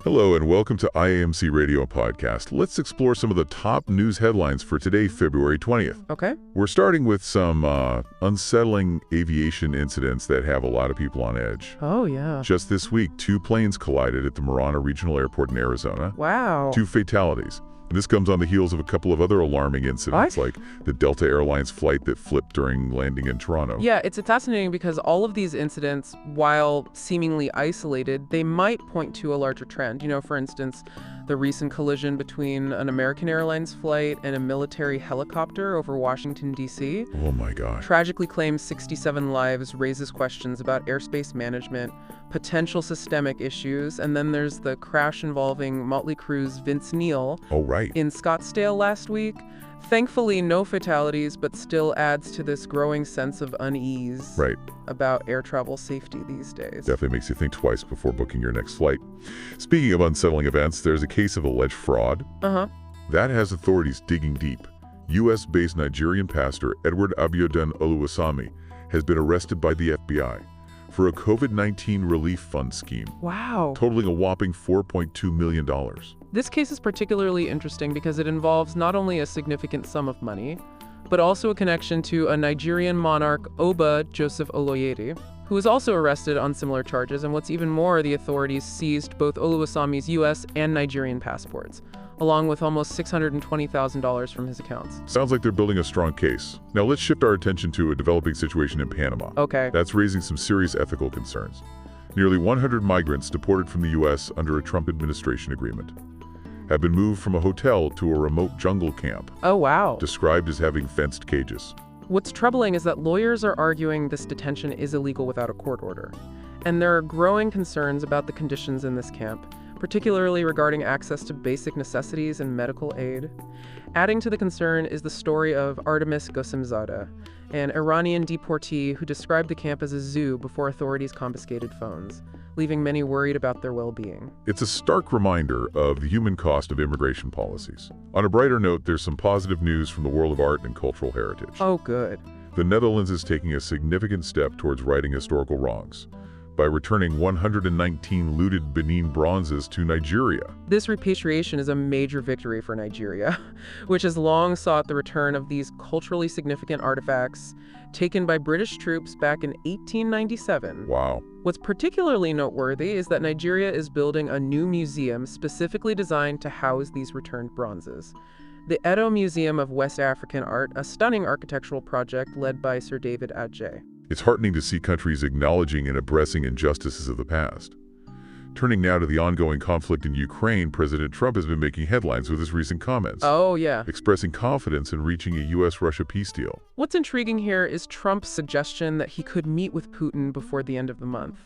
Hello and welcome to IAMC Radio Podcast. Let's explore some of the top news headlines for today, February 20th. Okay. We're starting with some unsettling aviation incidents that have a lot of people on edge. Oh, yeah. Just this week, 2 planes collided at the Marana Regional Airport in Arizona. Wow. 2 fatalities. And this comes on the heels of a couple of other alarming incidents, like the Delta Airlines flight that flipped during landing in Toronto. Yeah, it's fascinating because all of these incidents, while seemingly isolated, they might point to a larger trend. You know, for instance, the recent collision between an American Airlines flight and a military helicopter over Washington, D.C. Oh my gosh. Tragically claims 67 lives, raises questions about airspace management, potential systemic issues, and then there's the crash involving Motley Crue's Vince Neil in Scottsdale last week. Thankfully, no fatalities, but still adds to this growing sense of unease about air travel safety these days. Definitely makes you think twice before booking your next flight. Speaking of unsettling events, there's a case of alleged fraud. That has authorities digging deep. U.S.-based Nigerian pastor Edward Abiodun Oluwasami has been arrested by the FBI for a COVID-19 relief fund scheme. Wow. Totaling a whopping $4.2 million. This case is particularly interesting because it involves not only a significant sum of money, but also a connection to a Nigerian monarch, Oba Joseph Oloyede, who was also arrested on similar charges. And what's even more, the authorities seized both Oluwasami's U.S. and Nigerian passports, along with almost $620,000 from his accounts. Sounds like they're building a strong case. Now let's shift our attention to a developing situation in Panama. Okay. That's raising some serious ethical concerns. Nearly 100 migrants deported from the U.S. under a Trump administration agreement have been moved from a hotel to a remote jungle camp. Oh, wow. Described as having fenced cages. What's troubling is that lawyers are arguing this detention is illegal without a court order. And there are growing concerns about the conditions in this camp, particularly regarding access to basic necessities and medical aid. Adding to the concern is the story of Artemis Gossimzadeh, an Iranian deportee who described the camp as a zoo before authorities confiscated phones, leaving many worried about their well-being. It's a stark reminder of the human cost of immigration policies. On a brighter note, there's some positive news from the world of art and cultural heritage. Oh, good. The Netherlands is taking a significant step towards righting historical wrongs by returning 119 looted Benin bronzes to Nigeria. This repatriation is a major victory for Nigeria, which has long sought the return of these culturally significant artifacts taken by British troops back in 1897. Wow. What's particularly noteworthy is that Nigeria is building a new museum specifically designed to house these returned bronzes. The Edo Museum of West African Art, a stunning architectural project led by Sir David Adjaye. It's heartening to see countries acknowledging and addressing injustices of the past. Turning now to the ongoing conflict in Ukraine, President Trump has been making headlines with his recent comments. Oh, yeah. Expressing confidence in reaching a U.S.-Russia peace deal. What's intriguing here is Trump's suggestion that he could meet with Putin before the end of the month.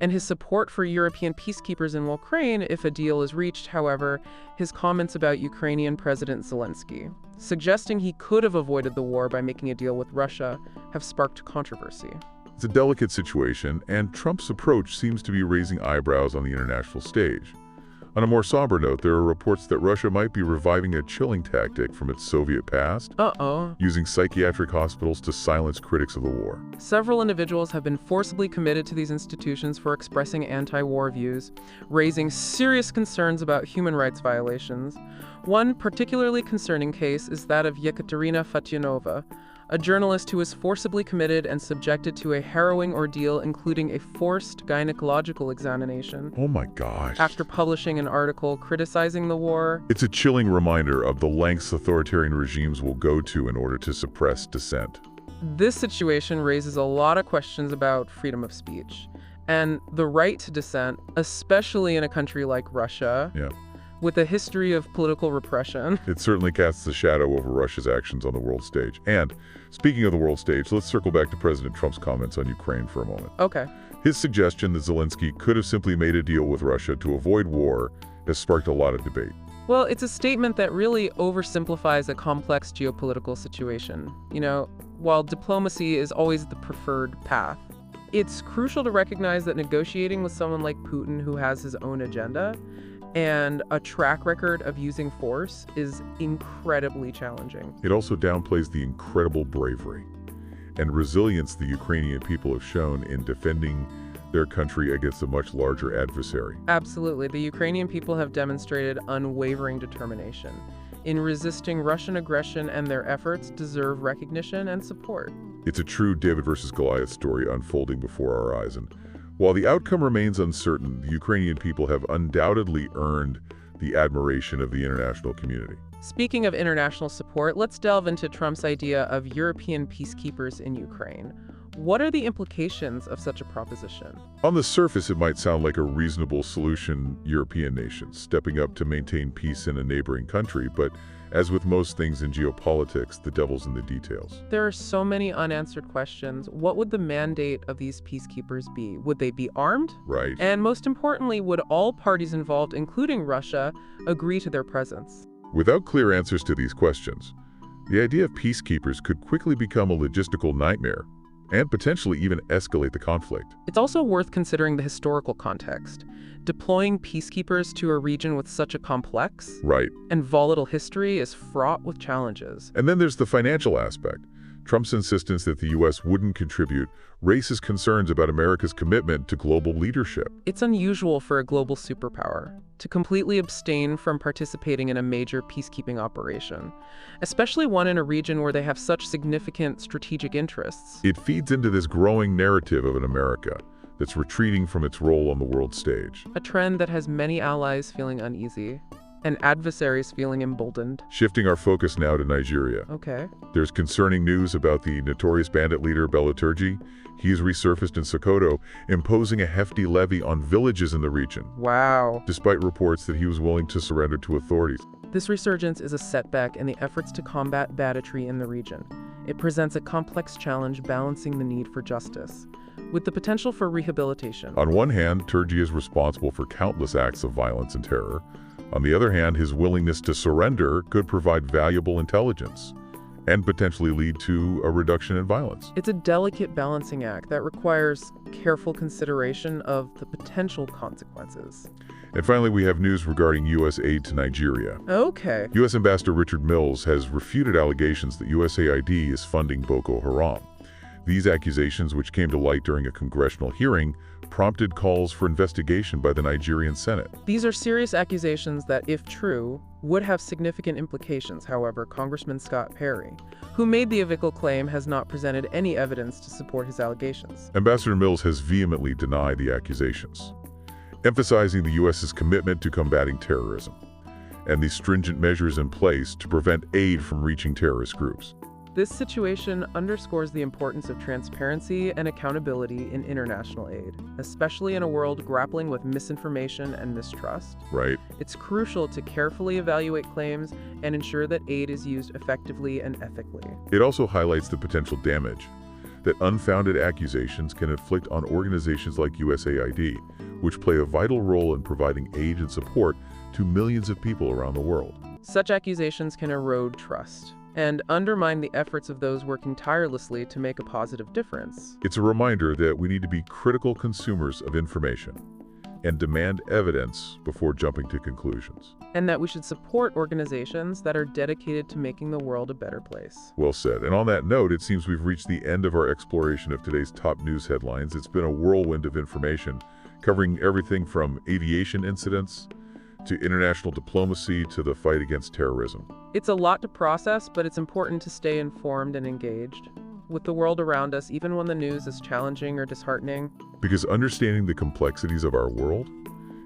And his support for European peacekeepers in Ukraine if a deal is reached, however, his comments about Ukrainian President Zelensky, suggesting he could have avoided the war by making a deal with Russia, have sparked controversy. It's a delicate situation, and Trump's approach seems to be raising eyebrows on the international stage. On a more somber note, there are reports that Russia might be reviving a chilling tactic from its Soviet past, using psychiatric hospitals to silence critics of the war. Several individuals have been forcibly committed to these institutions for expressing anti-war views, raising serious concerns about human rights violations. One particularly concerning case is that of Yekaterina Fatyanova, a journalist who was forcibly committed and subjected to a harrowing ordeal, including a forced gynecological examination. Oh my gosh. After publishing an article criticizing the war. It's a chilling reminder of the lengths authoritarian regimes will go to in order to suppress dissent. This situation raises a lot of questions about freedom of speech and the right to dissent, especially in a country like Russia. Yeah. With a history of political repression. It certainly casts a shadow over Russia's actions on the world stage. And speaking of the world stage, let's circle back to President Trump's comments on Ukraine for a moment. Okay. His suggestion that Zelensky could have simply made a deal with Russia to avoid war has sparked a lot of debate. Well, it's a statement that really oversimplifies a complex geopolitical situation. You know, while diplomacy is always the preferred path, it's crucial to recognize that negotiating with someone like Putin, who has his own agenda and a track record of using force, is incredibly challenging. It also downplays the incredible bravery and resilience the Ukrainian people have shown in defending their country against a much larger adversary. Absolutely. The Ukrainian people have demonstrated unwavering determination in resisting Russian aggression, and their efforts deserve recognition and support. It's a true David versus Goliath story unfolding before our eyes, and while the outcome remains uncertain, the Ukrainian people have undoubtedly earned the admiration of the international community. Speaking of international support, let's delve into Trump's idea of European peacekeepers in Ukraine. What are the implications of such a proposition? On the surface, it might sound like a reasonable solution, European nations stepping up to maintain peace in a neighboring country, but as with most things in geopolitics, the devil's in the details. There are so many unanswered questions. What would the mandate of these peacekeepers be? Would they be armed? Right. And most importantly, would all parties involved, including Russia, agree to their presence? Without clear answers to these questions, the idea of peacekeepers could quickly become a logistical nightmare and potentially even escalate the conflict. It's also worth considering the historical context. Deploying peacekeepers to a region with such a complex Right. and volatile history is fraught with challenges. And then there's the financial aspect. Trump's insistence that the U.S. wouldn't contribute raises concerns about America's commitment to global leadership. It's unusual for a global superpower to completely abstain from participating in a major peacekeeping operation, especially one in a region where they have such significant strategic interests. It feeds into this growing narrative of an America that's retreating from its role on the world stage. A trend that has many allies feeling uneasy and adversaries feeling emboldened. Shifting our focus now to Nigeria. Okay. There's concerning news about the notorious bandit leader Bello Turji. He's resurfaced in Sokoto, imposing a hefty levy on villages in the region, Wow. despite reports that he was willing to surrender to authorities. This resurgence is a setback in the efforts to combat banditry in the region. It presents a complex challenge balancing the need for justice with the potential for rehabilitation. On one hand, Turji is responsible for countless acts of violence and terror. On the other hand, his willingness to surrender could provide valuable intelligence and potentially lead to a reduction in violence. It's a delicate balancing act that requires careful consideration of the potential consequences. And finally, we have news regarding U.S. aid to Nigeria. Okay. U.S. Ambassador Richard Mills has refuted allegations that USAID is funding Boko Haram. These accusations, which came to light during a congressional hearing, prompted calls for investigation by the Nigerian Senate. These are serious accusations that, if true, would have significant implications. However, Congressman Scott Perry, who made the evical claim, has not presented any evidence to support his allegations. Ambassador Mills has vehemently denied the accusations, emphasizing the U.S.'s commitment to combating terrorism and the stringent measures in place to prevent aid from reaching terrorist groups. This situation underscores the importance of transparency and accountability in international aid, especially in a world grappling with misinformation and mistrust. Right. It's crucial to carefully evaluate claims and ensure that aid is used effectively and ethically. It also highlights the potential damage that unfounded accusations can inflict on organizations like USAID, which play a vital role in providing aid and support to millions of people around the world. Such accusations can erode trust and undermine the efforts of those working tirelessly to make a positive difference. It's a reminder that we need to be critical consumers of information and demand evidence before jumping to conclusions. And that we should support organizations that are dedicated to making the world a better place. Well said. And on that note, it seems we've reached the end of our exploration of today's top news headlines. It's been a whirlwind of information, covering everything from aviation incidents to international diplomacy to the fight against terrorism. It's a lot to process, but it's important to stay informed and engaged with the world around us, even when the news is challenging or disheartening. Because understanding the complexities of our world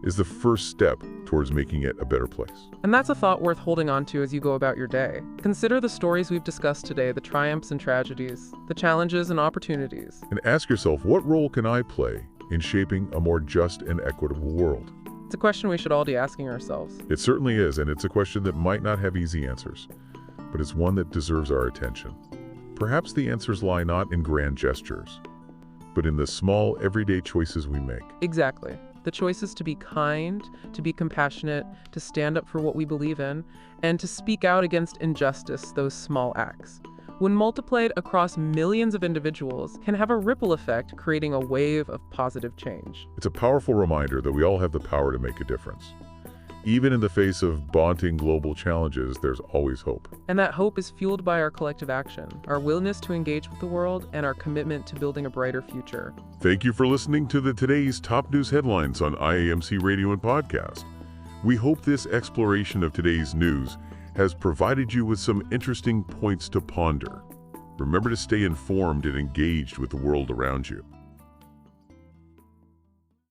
is the first step towards making it a better place. And that's a thought worth holding on to as you go about your day. Consider the stories we've discussed today, the triumphs and tragedies, the challenges and opportunities. And ask yourself, what role can I play in shaping a more just and equitable world? It's a question we should all be asking ourselves. It certainly is, and it's a question that might not have easy answers, but it's one that deserves our attention. Perhaps the answers lie not in grand gestures, but in the small, everyday choices we make. Exactly. The choices to be kind, to be compassionate, to stand up for what we believe in, and to speak out against injustice, those small acts, when multiplied across millions of individuals, can have a ripple effect, creating a wave of positive change. It's a powerful reminder that we all have the power to make a difference. Even in the face of daunting global challenges, there's always hope. And that hope is fueled by our collective action, our willingness to engage with the world, and our commitment to building a brighter future. Thank you for listening to today's top news headlines on IAMC Radio and Podcast. We hope this exploration of today's news has provided you with some interesting points to ponder. Remember to stay informed and engaged with the world around you.